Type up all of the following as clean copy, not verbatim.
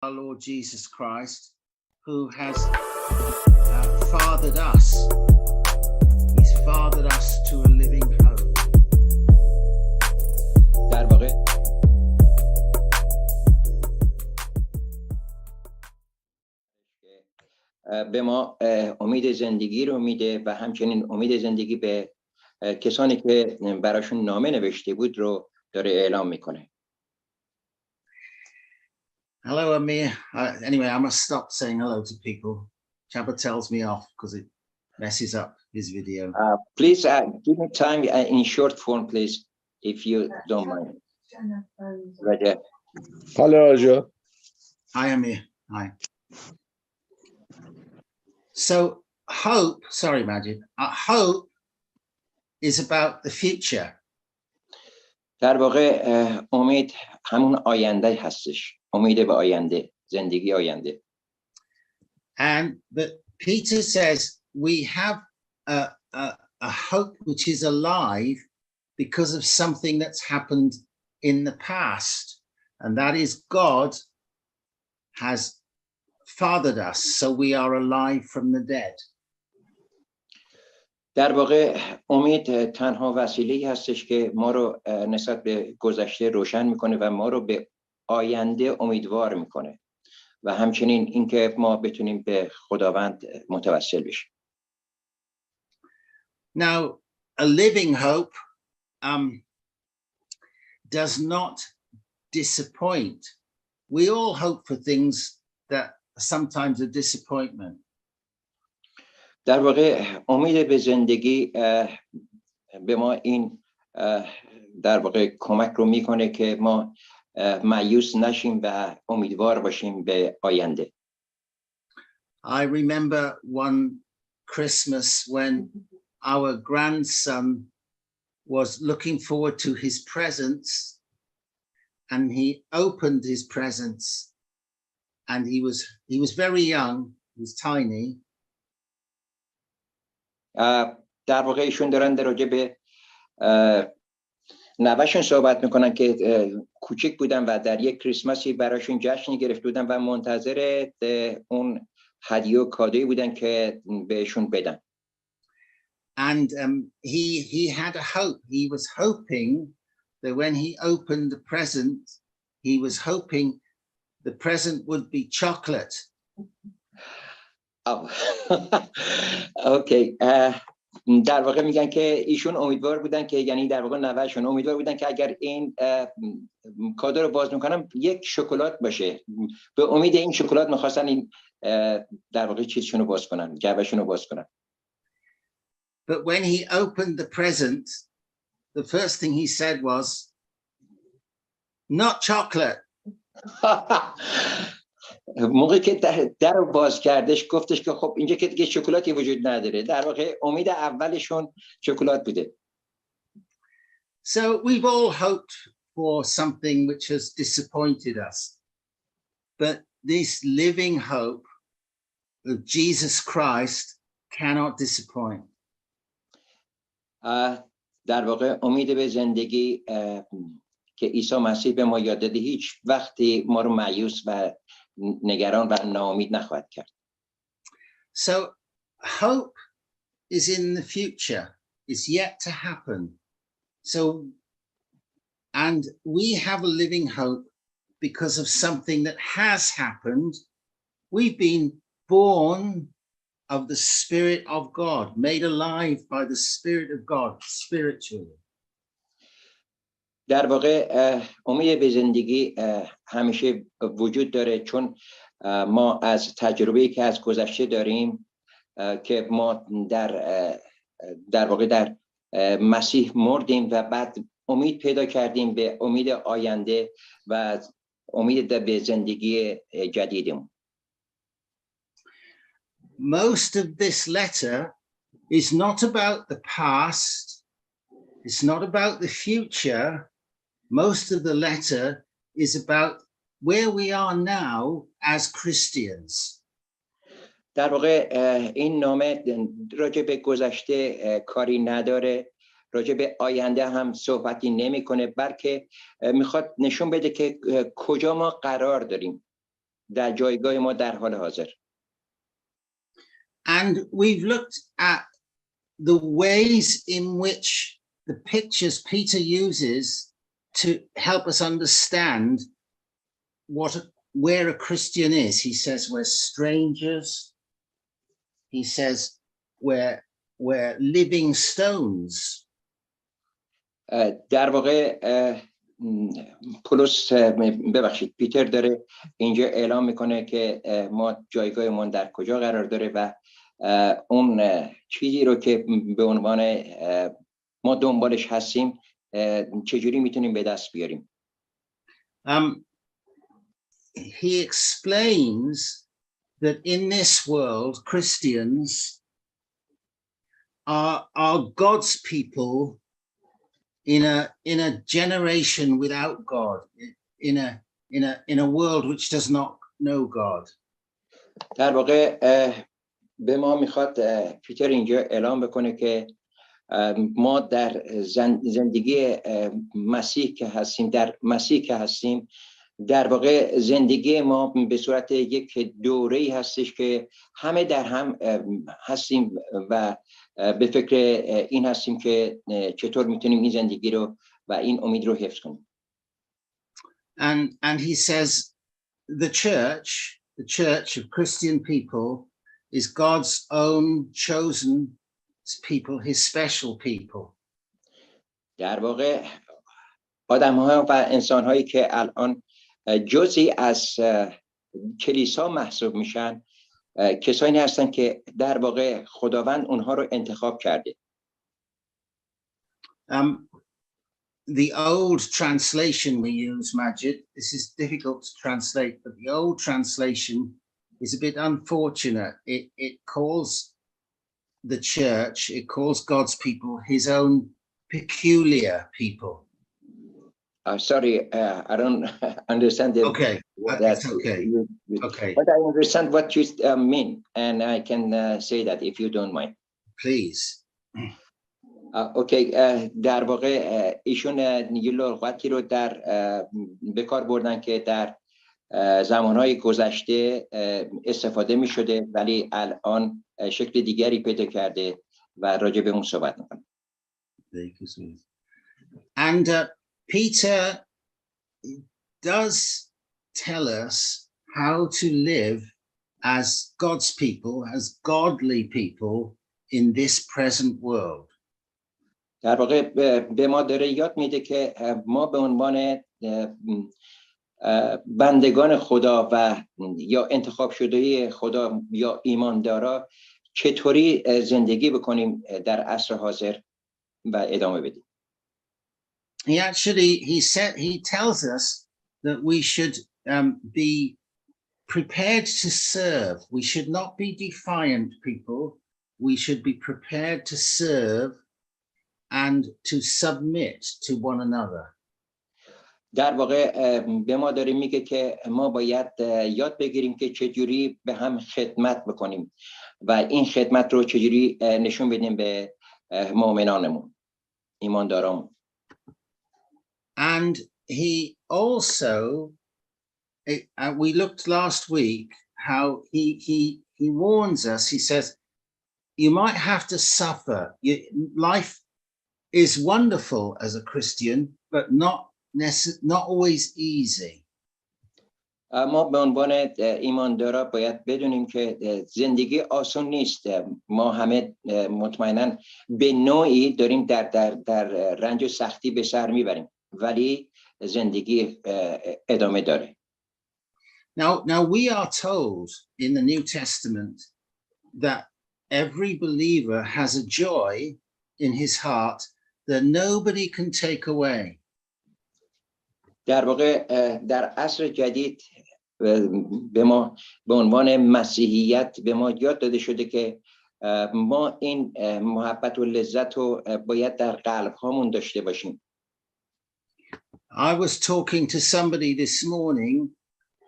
our Lord Jesus Christ, who has fathered us. He's fathered us to a living hope. در واقع به ما امید زندگی رو میده و همچنین امید زندگی به کسانی که براشون نامه نوشته بود رو داره اعلام میکنه. Hello, Amir. Anyway, I must stop saying hello to people. Chaba tells me off because it messes up his video. Please give me time in short form, please, if you don't mind. Raja. Hello, Raja. Hi, Amir. Hi. So hope, sorry, Majid, hope is about the future. در واقع امید همون آینده هستش. امید به آینده، زندگی آینده. But Peter says we have a hope which is alive because of something that's happened in the past. And that is God has fathered us, so we are alive from the dead. در واقع امید تنها وسیله‌ای هستش که ما رو نسبت به گذشته روشن میکنه و ما رو به آینده امیدوار میکنه و همچنین اینکه ما بتونیم به خداوند متوسل بشیم. Now, a living hope does not disappoint. We all hope for things that sometimes a disappointment. در واقع امید به زندگی به ما این در واقع کمک رو میکنه که ما مایوس نشیم و امیدوار باشیم به آینده. I remember one Christmas when our grandson was looking forward to his presents and he opened his presents and he was very young, he was tiny. در واقع ایشون دارن در راجع به نوه‌شون صحبت میکنن که کوچک بودن و در یک کریسمسی براشون جشنی گرفته بودن و منتظر اون هدیه و کادویی بودن که بهشون بدن. And he had a hope. He was hoping that when he opened the present, he was hoping the present would be chocolate. اوکی. در واقع میگن که ایشون امیدوار بودن که یعنی در واقع نوه‌شون امیدوار بودن که اگر این کادو رو باز میکنم یک شکلات باشه. به امید این شکلات میخواستن این در واقع چیزشون رو باز کنن، جعبه‌شون رو باز کنن. But when he opened the present, the first thing he said was, not chocolate. موقعی که در رو باز کردش گفتش که خب اینجا که دیگه شکلاتی وجود نداره. در واقع امید اولشون شکلات بوده. So we've all hoped for something which has disappointed us. But this living hope of Jesus Christ cannot disappoint. در واقع امید به زندگی که عیسی مسیح به ما یاد داده هیچ وقتی ما رو مایوس و نگران و ناامید نخواهد کرد. So hope is in the future. It's yet to happen. So, and we have a living hope because of something that has happened. We've been born of the Spirit of God, made alive by the Spirit of God, spiritually. در واقع امید به زندگی همیشه وجود داره چون ما از تجربه‌ای که از گذشته داریم که ما در واقع در مسیح مردیم و بعد امید پیدا کردیم به امید آینده و امید به زندگی جدیدمون. Most of this letter is not about the past. It's not about the future. Most of the letter is about where we are now as Christians. در واقع این نامه راجع به گذشته کاری نداره، راجع به آینده هم صحبتی نمیکنه، بلکه میخواد نشون بده که کجا ما قرار داریم. در جایگاه ما در حال حاضر. And we've looked at the ways in which the pictures Peter uses to help us understand where a Christian is. He says we're strangers. He says we're living stones. در واقع پولس ببخشید پیتر داره اینجا اعلام میکنه که ما جایگاهمون در کجا قرار داره و اون چیزی رو که به عنوان ما دنبالش هستیم چجوری میتونیم به دست بیاریم. He explains that in this world Christians are God's people in a generation without God, in a world which does not know God. در واقع به ما میخواد پیتر اینجا اعلام بکنه که ما در زندگی مسیح که هستیم، در مسیح که هستیم، در واقع زندگی ما به صورت یک دوره‌ای هستش که همه در هم هستیم و به فکر این هستیم که چطور میتونیم این زندگی رو و این امید رو حفظ کنیم. And he says the church of Christian people is God's own chosen people, his special people. در واقع آدم‌ها و انسان‌هایی که الان جزئی از کلیسا محسوب میشن کسانی هستن که در واقع خداوند اونها رو انتخاب کرده. The old translation we use, Majid, this is difficult to translate, but the old translation is a bit unfortunate. It calls the church, it calls God's people his own peculiar people. Sorry, I don't understand it. Okay, that's okay. Okay. But I understand what you mean, and I can say that if you don't mind. Please. اوکی در واقع ایشون یه لغتی رو به کار بردن که در زمانهای گذشته استفاده می شده ولی الان شکل دیگری پیدا کرده و راجع به اون صحبت میکنه. And Peter does tell us how to live as God's people, as godly people in this present world. در واقع به ما داره یاد میده که ما به عنوان بندگان خدا و یا انتخاب شده خدا یا ایماندارا چطوری زندگی بکنیم در عصر حاضر و ادامه بدیم. He tells us that we should be prepared to serve. We should not be defiant people. We should be prepared to serve and to submit to one another. در واقع به ما داره میگه که ما باید یاد بگیریم که چجوری به هم خدمت بکنیم و این خدمت رو چجوری نشون بدیم به مؤمنانمون، ایماندارامون. And he also, we looked last week how he warns us. He says you might have to suffer. Life is wonderful as a Christian, but not always easy. ما به عنوان ایماندارا باید بدونیم که زندگی آسان نیست. ما همه مطمئناً به نوعی داریم در رنج و سختی به سر میبریم ولی زندگی ادامه داره. Now we are told in the New Testament that every believer has a joy in his heart that nobody can take away. در واقع در عصر جدید به ما به عنوان مسیحیت به ما یاد داده شده که ما این محبت و لذت رو باید در قلب هامون داشته باشیم. I was talking to somebody this morning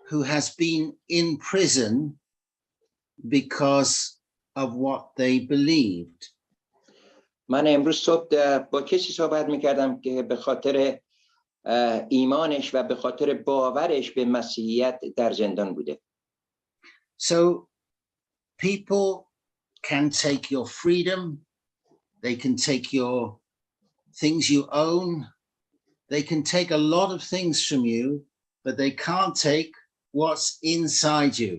who has been in prison because of what they believed. من امروز صبح با کسی صحبت می‌کردم که به خاطر ایمانش و به خاطر باورش به مسیحیت در زندان بوده. So people can take your freedom, they can take your things you own, they can take a lot of things from you, but they can't take what's inside you.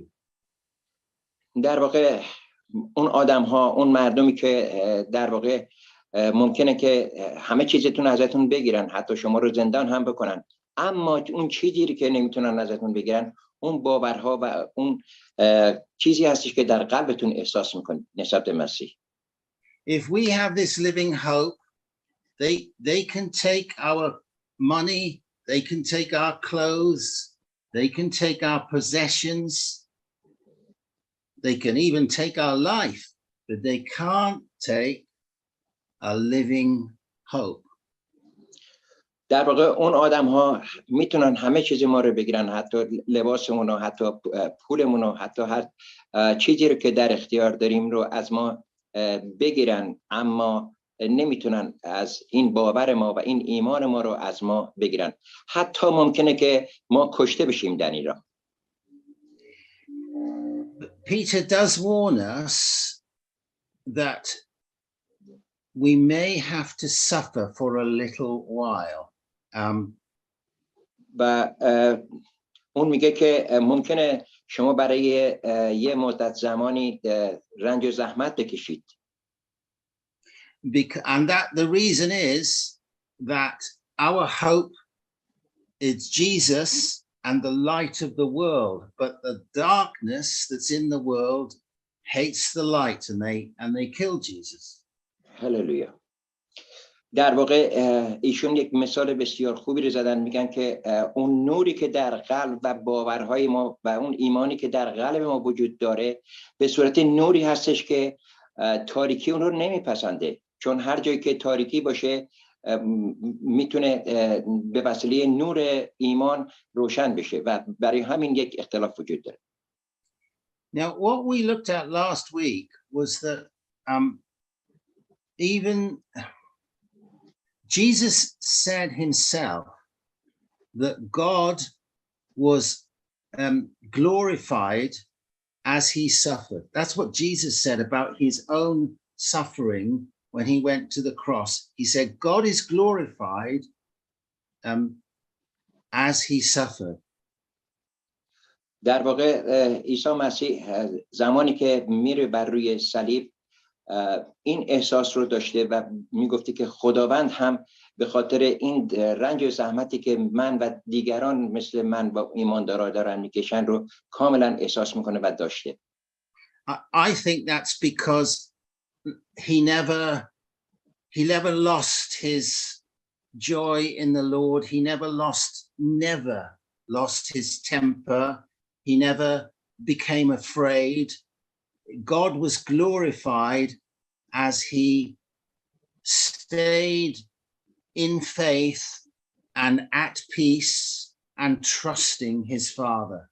در واقع اون آدم ها، اون مردمی که در واقع ممکنه که همه چیزتون ازتون بگیرن، حتی شما رو زندان هم بکنن، اما اون چیزی که نمیتونن ازتون بگیرن اون باورها و اون چیزی هستش که در قلبتون احساس میکنید نسبت به مسیح. If we have this living hope, they can take our money, they can take our clothes, they can take our possessions, they can even take our life, but they can't take a living hope. در واقع اون آدم ها میتونن همه چیز ما رو بگیرن، حتی لباسمون رو، حتی پولمون رو، حتی هر چیزی رو که در اختیار داریم رو از ما بگیرن، اما نمیتونن از این باور ما و این ایمان ما رو از ما بگیرن. حتی ممکنه که ما کشته بشیم در این راه. Peter does warn us that we may have to suffer for a little while. و اون میگه که ممکنه شما برای یه مدت زمانی رنج و زحمت بکشید. And that the reason is that our hope is Jesus and the light of the world, but the darkness that's in the world hates the light and they kill Jesus. هللویا. در واقع ایشون یک مثال بسیار خوبی رو زدن، میگن که اون نوری که در قلب و باورهای ما و اون ایمانی که در قلب ما وجود داره به صورت نوری هستش که تاریکی اون رو نمیپسنده، چون هر جایی که تاریکی باشه میتونه به وسیله نور ایمان روشن بشه و برای همین یک اختلاف وجود داره. Now what we looked at last week was that even Jesus said himself that God was glorified as he suffered. That's what Jesus said about his own suffering when he went to the cross. He said, God is glorified as he suffered. در واقع عیسی مسیح زمانی که میره بر روی صلیب این احساس رو داشته و میگفته که خداوند هم به خاطر این رنج و زحمتی که من و دیگران مثل من و ایماندارا دارن میکشن رو کاملا احساس میکنه و داشته. I think that's because he never lost his joy in the Lord. He never lost his temper. He never became afraid. God was glorified as he stayed in faith and at peace and trusting his Father.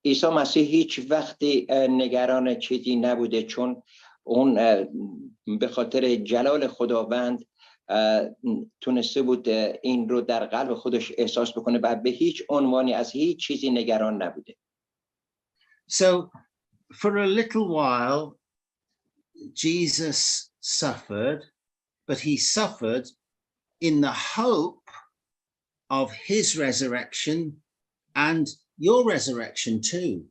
عیسی مسیح هیچ وقتی نگران چیزی نبوده، چون اون به خاطر جلال خداوند تونسته بود این رو در قلب خودش احساس بکنه و به هیچ عنوانی از هیچ چیزی نگران نبوده. So for a little while, Jesus suffered, but he suffered in the hope of his resurrection and your resurrection too.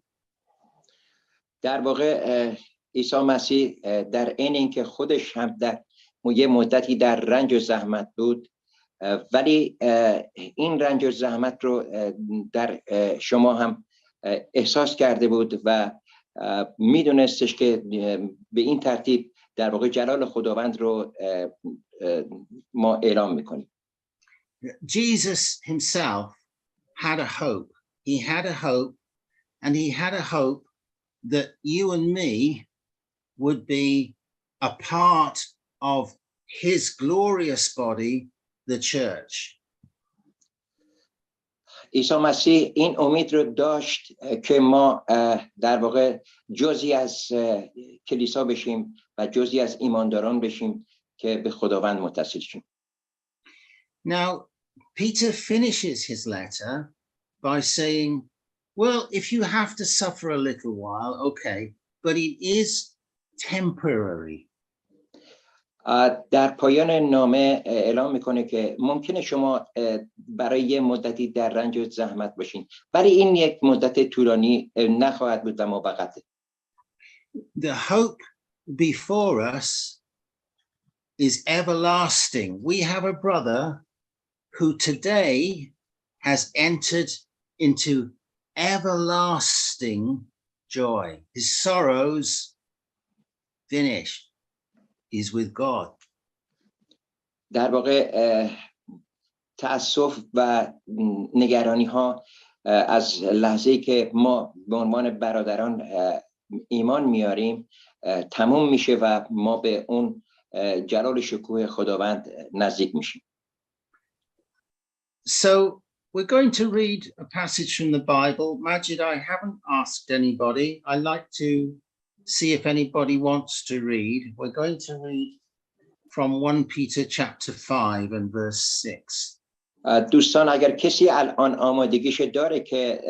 در واقع عیسی مسیح در عین اینکه خودش هم در یه مدتی در رنج و زحمت بود، ولی این رنج و زحمت رو در شما هم احساس کرده بود و میدونستش که به این ترتیب در واقع جلال خداوند رو ما اعلام میکنیم. Jesus himself had a hope. He had a hope, and he had a hope that you and me would be a part of his glorious body, the church. عیسی مسیح این امید رو داشت که ما در واقع جزئی از کلیسا بشیم و جزئی از ایمانداران بشیم که به خداوند متصل شیم. Now, Peter finishes his letter by saying, Well, if you have to suffer a little while, okay, but it is temporary. در پایان نامه اعلام میکنه که ممکنه شما برای یه مدتی در رنج و زحمت باشین، ولی این یک مدت طولانی نخواهد بود و موقته. The hope before us is everlasting. We have a brother who today has entered into everlasting joy. His sorrows finished. He's with God. در واقع تأسف و نگرانی ها از لحظه‌ای که ما به عنوان برادران ایمان میاریم تموم میشه و ما به اون جلال شکوه خداوند نزدیک میشیم. So we're going to read a passage from the Bible. Majid, I haven't asked anybody. I like to see if anybody wants to read. We're going to read from 1 Peter chapter 5 and verse 6. دوستان اگر کسی الان آمادگیش داره که